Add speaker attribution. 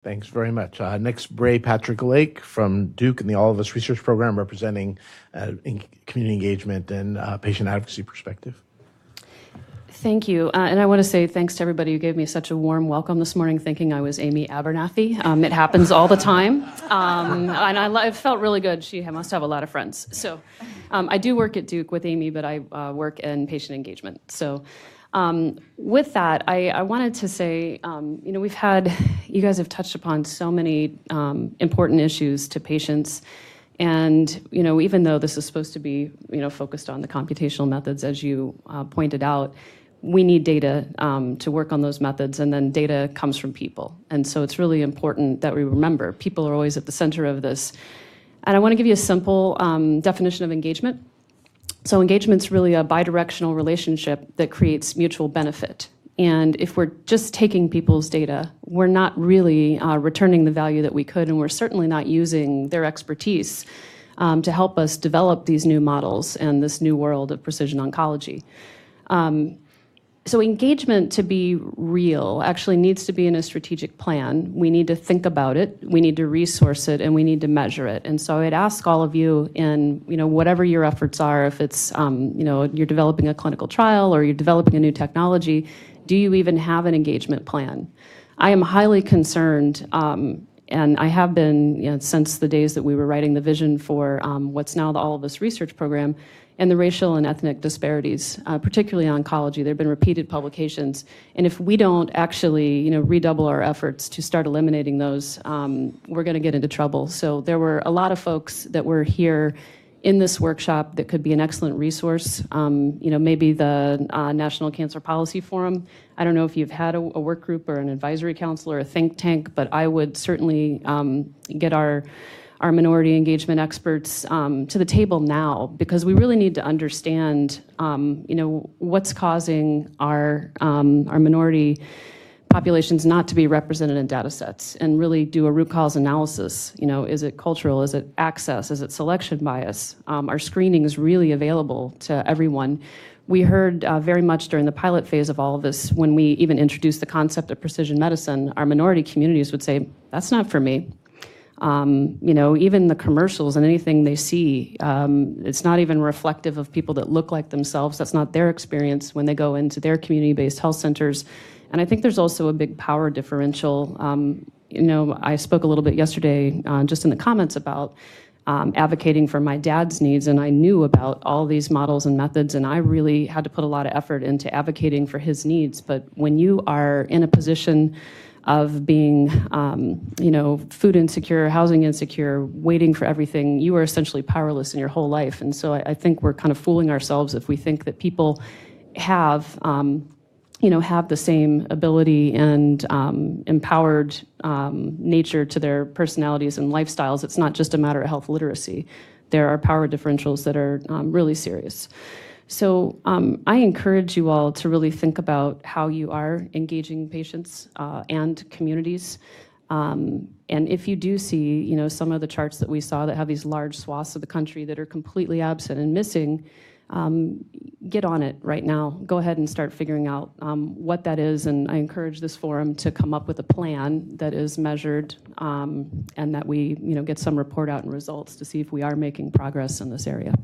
Speaker 1: Thanks very much. Next, Bray Patrick Lake from Duke and the All of Us Research Program, representing community engagement and patient advocacy perspective.
Speaker 2: Thank you. And I want to say thanks to everybody who gave me such a warm welcome this morning, thinking I was Amy Abernathy. It happens all the time. And it felt really good. She must have a lot of friends. So I do work at Duke with Amy, but I work in patient engagement. So with that, I wanted to say, you guys have touched upon so many important issues to patients. And, even though this is supposed to be, focused on the computational methods, as you pointed out, we need data to work on those methods, and then data comes from people. And so it's really important that we remember people are always at the center of this. And I want to give you a simple definition of engagement. So engagement's really a bidirectional relationship that creates mutual benefit. And if we're just taking people's data, we're not really returning the value that we could, and we're certainly not using their expertise to help us develop these new models and this new world of precision oncology. So engagement, to be real, actually needs to be in a strategic plan. We need to think about it, we need to resource it, and we need to measure it. And so I'd ask all of you in whatever your efforts are, if it's you're developing a clinical trial or you're developing a new technology, do you even have an engagement plan? I am highly concerned, and I have been since the days that we were writing the vision for what's now the All of Us Research Program, and the racial and ethnic disparities, particularly in oncology. There have been repeated publications, and if we don't actually redouble our efforts to start eliminating those, we're going to get into trouble. So there were a lot of folks that were here in this workshop that could be an excellent resource. Maybe the National Cancer Policy Forum. I don't know if you've had a work group or an advisory council or a think tank, but I would certainly get our minority engagement experts to the table now, because we really need to understand what's causing our minority populations not to be represented in data sets, and really do a root cause analysis. Is it cultural? Is it access? Is it selection bias? Are screenings really available to everyone? We heard very much during the pilot phase of all of this, when we even introduced the concept of precision medicine, our minority communities would say, that's not for me. Even the commercials and anything they see, it's not even reflective of people that look like themselves. That's not their experience when they go into their community-based health centers. And I think there's also a big power differential. I spoke a little bit yesterday just in the comments about advocating for my dad's needs, and I knew about all these models and methods, and I really had to put a lot of effort into advocating for his needs. But when you are in a position of being, food insecure, housing insecure, waiting for everything, you are essentially powerless in your whole life. And so I think we're kind of fooling ourselves if we think that people have the same ability and empowered nature to their personalities and lifestyles. It's not just a matter of health literacy. There are power differentials that are really serious. So I encourage you all to really think about how you are engaging patients and communities. And if you do see, some of the charts that we saw that have these large swaths of the country that are completely absent and missing, get on it right now. Go ahead and start figuring out what that is. And I encourage this forum to come up with a plan that is measured and that we, get some report out and results to see if we are making progress in this area.